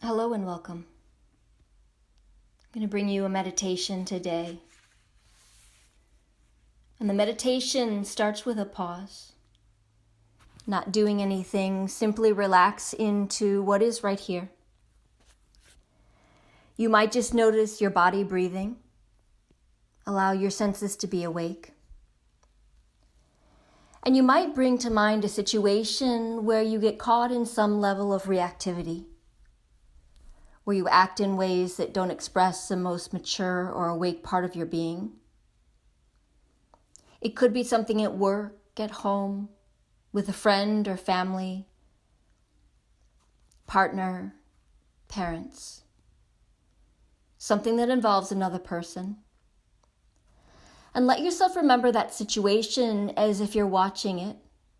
Hello and welcome. I'm going to bring you a meditation today. And the meditation starts with a pause. Not doing anything, simply relax into what is right here. You might just notice your body breathing. Allow your senses to be awake. And you might bring to mind a situation where you get caught in some level of reactivity, where you act in ways that don't express the most mature or awake part of your being. It could be something at work, at home, with a friend or family, partner, parents. Something that involves another person. And let yourself remember that situation as if you're watching it,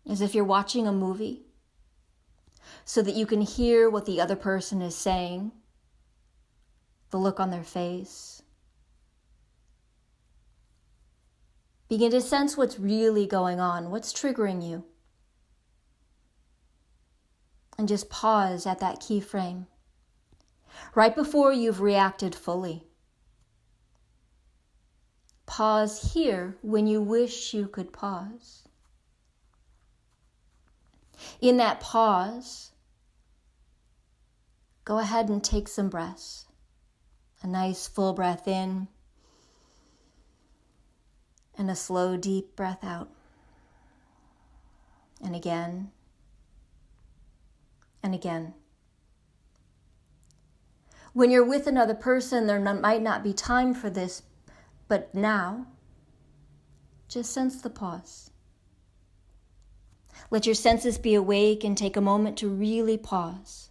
as if you're watching a movie, so that you can hear what the other person is saying, the look on their face. Begin to sense what's really going on, what's triggering you. And just pause at that key frame, right before you've reacted fully. Pause here when you wish you could pause. In that pause, go ahead and take some breaths. A nice full breath in and a slow, deep breath out. And again and again. When you're with another person, there might not be time for this, but now, just sense the pause. Let your senses be awake and take a moment to really pause.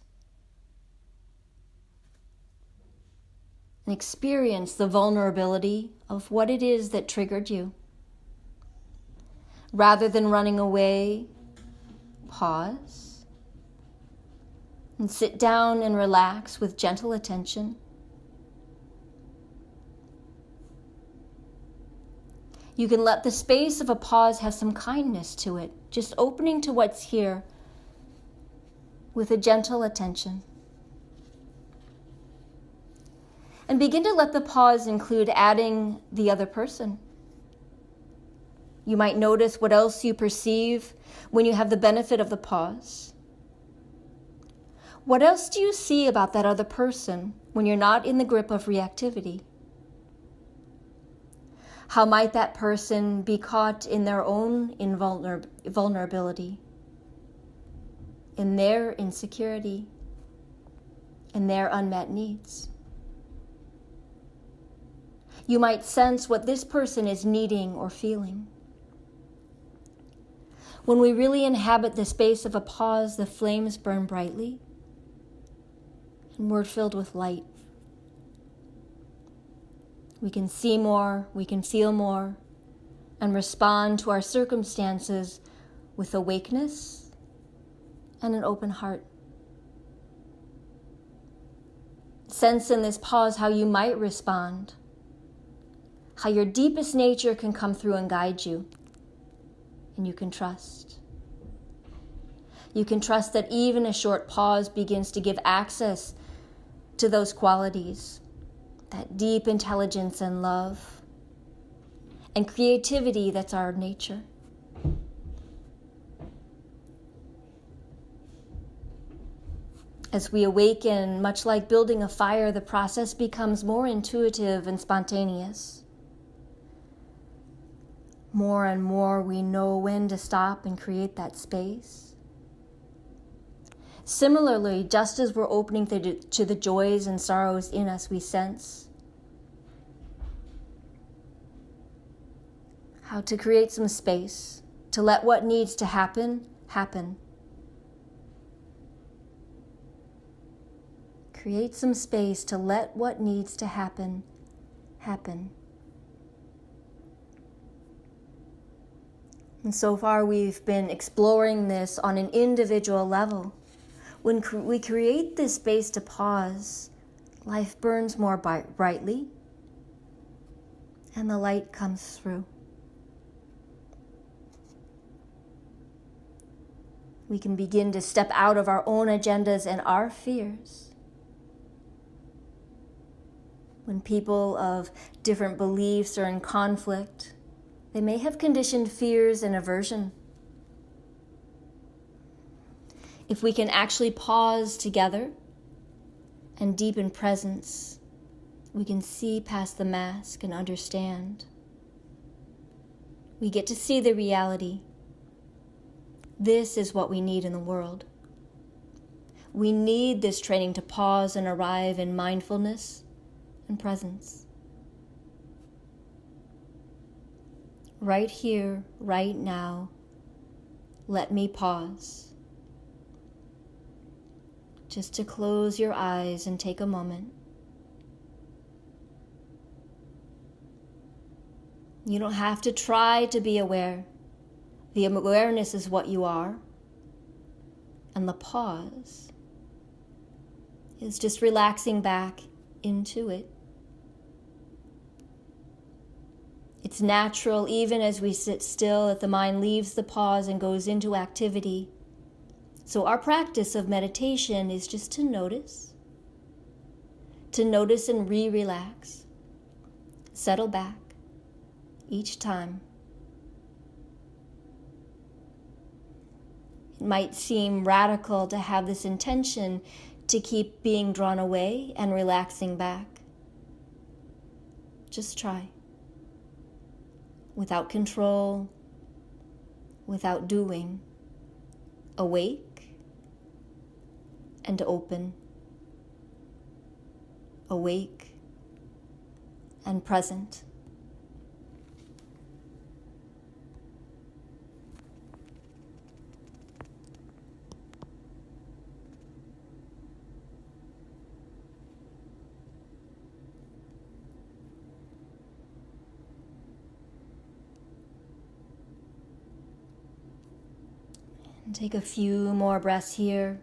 And experience the vulnerability of what it is that triggered you. Rather than running away, pause and sit down and relax with gentle attention. You can let the space of a pause have some kindness to it, just opening to what's here with a gentle attention. And begin to let the pause include adding the other person. You might notice what else you perceive when you have the benefit of the pause. What else do you see about that other person when you're not in the grip of reactivity? How might that person be caught in their own vulnerability, in their insecurity, in their unmet needs? You might sense what this person is needing or feeling. When we really inhabit the space of a pause, the flames burn brightly and we're filled with light. We can see more, we can feel more, and respond to our circumstances with awakeness and an open heart. Sense in this pause how you might respond, how your deepest nature can come through and guide you, and you can trust. You can trust that even a short pause begins to give access to those qualities, that deep intelligence and love, and creativity that's our nature. As we awaken, much like building a fire, the process becomes more intuitive and spontaneous. More and more we know when to stop and create that space. Similarly, just as we're opening to the joys and sorrows in us, we sense how to create some space, to let what needs to happen, happen. Create some space to let what needs to happen, happen. And so far we've been exploring this on an individual level. When we create this space to pause, life burns more brightly and the light comes through. We can begin to step out of our own agendas and our fears When people of different beliefs are in conflict, they may have conditioned fears and aversion. If we can actually pause together and deepen presence, we can see past the mask and understand. We get to see the reality. This is what we need in the world. We need this training to pause and arrive in mindfulness and presence. Right here, right now, let me pause. Just to close your eyes and take a moment. You don't have to try to be aware. The awareness is what you are. And the pause is just relaxing back into it. It's natural, even as we sit still, that the mind leaves the pause and goes into activity. So our practice of meditation is just to notice and re-relax, settle back each time. It might seem radical to have this intention to keep being drawn away and relaxing back. Just try. Without control, without doing. Awake and open. Awake and present. And take a few more breaths here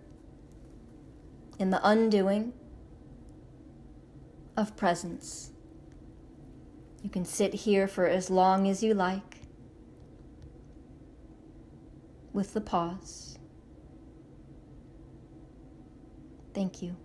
in the undoing of presence. You can sit here for as long as you like with the pause. Thank you.